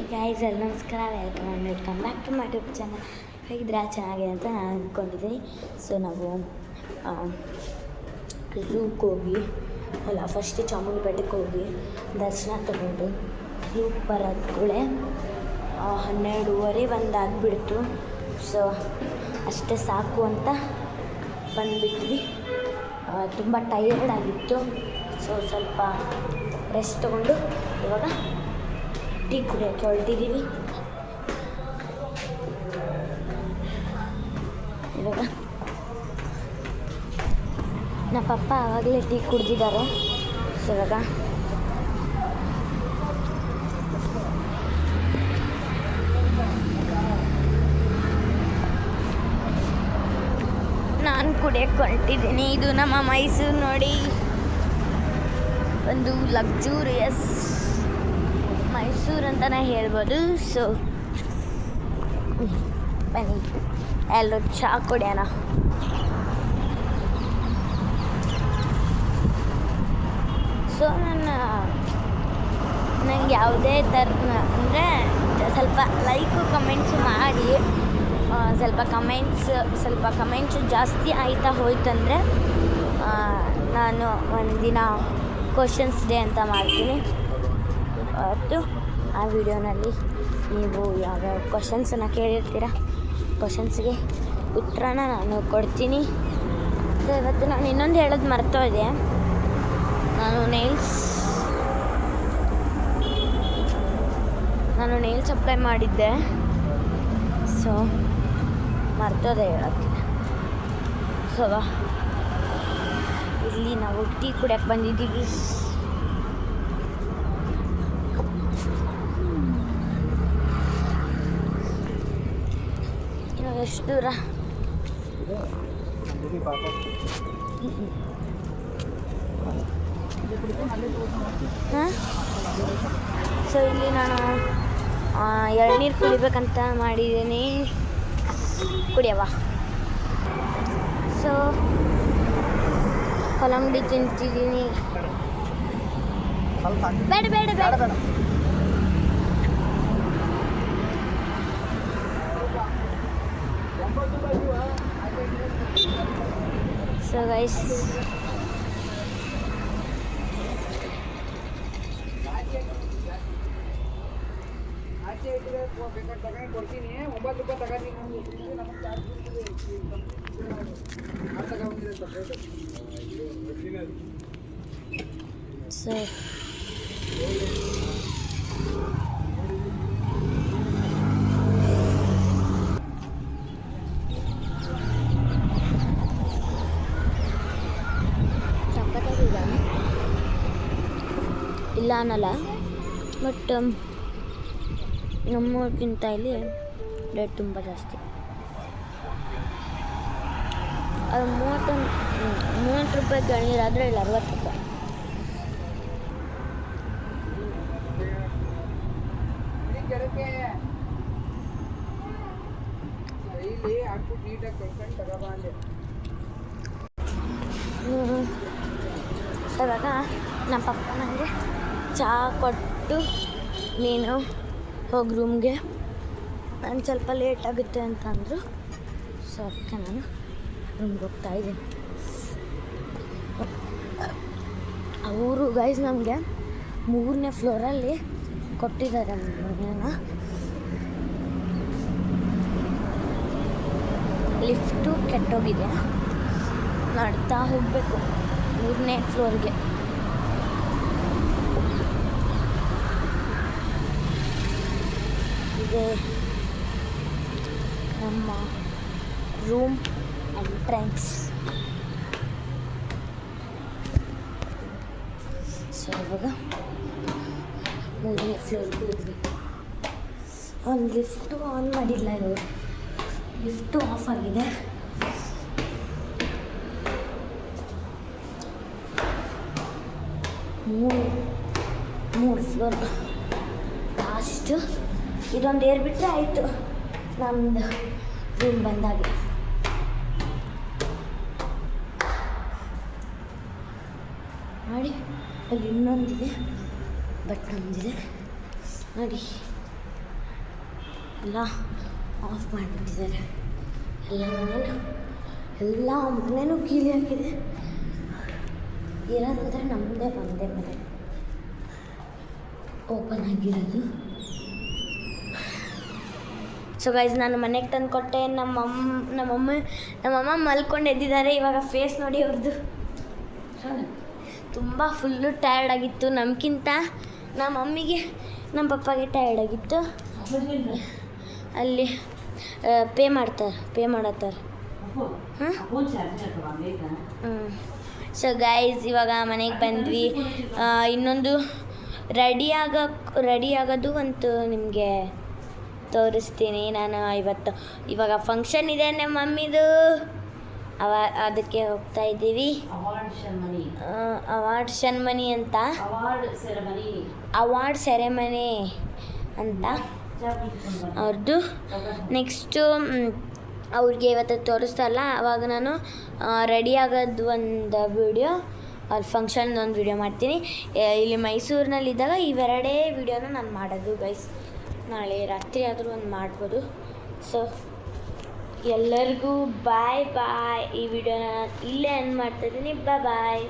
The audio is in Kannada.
ಗೈಸ್ ಎಲ್ಲ ನಮಸ್ಕಾರ, welcome back to my YouTube channel. ಹೇಗಿದ್ರೆ ಚೆನ್ನಾಗಿದೆ ಅಂತ ನಾನು ಅಂದ್ಕೊಂಡಿದ್ದೀನಿ. ಸೊ ನಾವು ಝೂಗೆ ಹೋಗಿ ಫಸ್ಟ್ ಚಾಮುಂಡಿ ಬೆಟ್ಟಕ್ಕೆ ಹೋಗಿ ದರ್ಶನ ತಗೊಂಡು ಝೂಗೆ ಬರೋದ್ಕೂಳೆ 12:30 ಒಂದಾಗ್ಬಿಡ್ತು. ಸೊ ಅಷ್ಟೇ ಸಾಕು ಅಂತ ಬಂದುಬಿಟ್ವಿ. ತುಂಬ ಟಯರ್ಡ್ ಆಗಿತ್ತು. ಸೊ ಸ್ವಲ್ಪ ರೆಸ್ಟ್ ತೊಗೊಂಡು ಇವಾಗ ಟೀ ಕುಡಿಯೋಕ್ಕೆ ಹೊರಟಿದ್ದೀವಿ. ಇವಾಗ ನಮ್ಮ ಪಪ್ಪ ಆವಾಗಲೇ ಟೀ ಕುಡ್ದಿದ್ದಾರೆ. ಸೊ ಇವಾಗ ನಾನು ಕುಡಿಯೋಕ್ಕೆ ಹೊರಟಿದ್ದೀನಿ. ಇದು ನಮ್ಮ ಮೈಸೂರು ನೋಡಿ, ಒಂದು ಲಕ್ಸುರಿಯಸ್ ಮೈಸೂರು ಅಂತಲೇ ಹೇಳ್ಬೋದು. ಸೊ ಬನ್ನಿ ಎಲ್ಲರೂ ಚಹಾ ಕುಡಿಯೋಣ. ಸೊ ನನಗೆ ಯಾವುದೇ ಥರ ಅಂದರೆ ಸ್ವಲ್ಪ ಲೈಕು ಕಮೆಂಟ್ಸ್ ಮಾಡಿ, ಸ್ವಲ್ಪ ಕಮೆಂಟ್ಸು ಜಾಸ್ತಿ ಆಯ್ತಾ ಹೋಯ್ತಂದರೆ ನಾನು ಒಂದಿನ ಕ್ವಶನ್ಸ್ ಡೇ ಅಂತ ಮಾಡ್ತೀನಿ. ಮತ್ತು ಆ ವಿಡಿಯೋನಲ್ಲಿ ನೀವು ಯಾವ್ಯಾವ ಕ್ವಶನ್ಸನ್ನು ಕೇಳಿರ್ತೀರ, ಕ್ವಶನ್ಸ್ಗೆ ಉತ್ತರನ ನಾನು ಕೊಡ್ತೀನಿ. ಸೊ ಇವತ್ತು ನಾನು ಇನ್ನೊಂದು ಹೇಳೋದು ಮರ್ತೋದೆ. ನಾನು ನೇಲ್ಸ್ ಅಪ್ಲೈ ಮಾಡಿದ್ದೆ. ಸೊ ಮರ್ತೋದೆ ಹೇಳೋಕ್ಕೆ. ಸೊ ಇಲ್ಲಿ ನಾವು ಟೀ ಕುಡಿಯೋಕ್ಕೆ ಬಂದಿದ್ದೀವಿ. ಎಷ್ಟು ದೂರ? ಸೊ ಇಲ್ಲಿ ನಾನು ಎಳ್ನೀರು ಕುಡಿಬೇಕಂತ ಮಾಡಿದ್ದೀನಿ. ಕುಡಿಯವ. ಸೊ ಕಲ್ಲಂಗಡಿ ತಿಂತಿದ್ದೀನಿ. ಬೇಡ ಬೇಡ ಬೇಡ. ಸೊ ಗೈಸ್ ಸೊ ಇಲ್ಲ ಅನ್ನಲ್ಲ, ಬಟ್ ನಮ್ಮೂರಿಗಿಂತ ಇಲ್ಲಿ ರೇಟ್ ತುಂಬ ಜಾಸ್ತಿ. ಅದು 30 ರೂಪಾಯಿ ಎಳ್ನೀರಾದರೆ ಇಲ್ಲಿ 60 ರೂಪಾಯಿ. ಇವಾಗ ನಮ್ಮ ಪಪ್ಪ ನನಗೆ ಚಹಾ ಕೊಟ್ಟು ನೀನು ಹೋಗಿ ರೂಮ್ಗೆ, ನಾನು ಸ್ವಲ್ಪ ಲೇಟ್ ಆಗುತ್ತೆ ಅಂತಂದರು. ಸೊ ಅದಕ್ಕೆ ನಾನು ರೂಮ್ಗೆ ಹೋಗ್ತಾಯಿದ್ದೀನಿ. ಅವರು ಗೈಸ್ ನಮಗೆ 3ನೇ ಫ್ಲೋರಲ್ಲಿ ಕೊಟ್ಟಿದ್ದಾರೆ ಮನೇನ. ಲಿಫ್ಟು ಕೆಟ್ಟೋಗಿದೆ, ನಡ್ತಾ ಹೋಗಬೇಕು 3ನೇ ಫ್ಲೋರ್ಗೆ. ಇದೆ ನಮ್ಮ ರೂಮ್ ಎಂಟ್ರೆನ್ಸ್. ಸೊ ಇವಾಗ 3ನೇ ಫ್ಲೋರ್ಗೆ ಹೋಗ್ಬೇಕು. ಒಂದು ಲಿಫ್ಟು ಆನ್ ಮಾಡಿಲ್ಲ ಇವರು, ಲಿಫ್ಟು ಆಫ್ ಆಗಿದೆ. ಮೂರು ಫ್ಲೋರ್ ಲಾಸ್ಟ್. ಇದೊಂದು ಏರ್ ಬಿಟ್ಟರೆ ಆಯಿತು ನಮ್ಮದು ರೂಮ್ ಬಂದಾಗೆ. ನೋಡಿ ಅಲ್ಲಿ ಇನ್ನೊಂದಿದೆ, ಬಟ್ ನಮ್ಮದಿದೆ ನೋಡಿ. ಎಲ್ಲ ಆಫ್ ಮಾಡಿಬಿಟ್ಟಿದ್ದಾರೆ. ಎಲ್ಲ ಮನೇನೂ ಕೀಲಿ ಹಾಕಿದೆ. ಇರೋದಂದರೆ ನಮ್ಮದೇ ಒಂದೇ ಮನೆ ಓಪನ್ ಆಗಿರೋದು. ಸೊ ಗೈಸ್, ನಾನು ಮನೆಗೆ ತಂದು ಕೊಟ್ಟೆ. ನಮ್ಮಮ್ಮ ಮಲ್ಕೊಂಡು ಎದ್ದಿದ್ದಾರೆ. ಇವಾಗ ಫೇಸ್ ನೋಡಿ ಅವ್ರದ್ದು ತುಂಬ ಫುಲ್ಲು ಟಯರ್ಡ್ ಆಗಿತ್ತು. ನಮಗಿಂತ ನಮ್ಮ ಮಮ್ಮಿಗೆ ನಮ್ಮ ಪಪ್ಪಾಗೆ ಟಯರ್ಡ್ ಆಗಿತ್ತು. ಅಲ್ಲಿ ಪೇ ಮಾಡತ್ತಾರೆ. ಸೊ ಗೈಸ್, ಇವಾಗ ಮನೆಗೆ ಬಂದ್ವಿ. ಇನ್ನೊಂದು ರೆಡಿ ಆಗೋದು ಅಂತೂ ನಿಮಗೆ ತೋರಿಸ್ತೀನಿ ನಾನು. ಇವಾಗ ಫಂಕ್ಷನ್ ಇದೆ ನಮ್ಮ ಮಮ್ಮಿದು. ಅದಕ್ಕೆ ಹೋಗ್ತಾ ಇದ್ದೀವಿ. ಅವಾರ್ಡ್ ಸೆರೆಮನಿ ಅಂತ ಅವ್ರದ್ದು. ನೆಕ್ಸ್ಟು ಅವ್ರಿಗೆ ಇವತ್ತು ತೋರಿಸ್ತಲ್ಲ, ಅವಾಗ ನಾನು ರೆಡಿ ಆಗೋದು ಒಂದು ವೀಡಿಯೋ, ಅವ್ರ ಫಂಕ್ಷನ್ ಒಂದು ವೀಡಿಯೋ ಮಾಡ್ತೀನಿ. ಇಲ್ಲಿ ಮೈಸೂರಿನಲ್ಲಿದ್ದಾಗ ಇವೆರಡೇ ವೀಡಿಯೋನ ನಾನು ಮಾಡೋದು ಗೈಸ್. ನಾಳೆ ರಾತ್ರಿ ಆದರೂ ಒಂದು ಮಾಡ್ಬೋದು. ಸೊ ಎಲ್ಲರಿಗೂ ಬಾಯ್. ಈ ವಿಡಿಯೋನ ಇಲ್ಲೇ ಎಂಡ್ ಮಾಡ್ತಾಯಿದ್ದೀನಿ. ಬಾಯ್.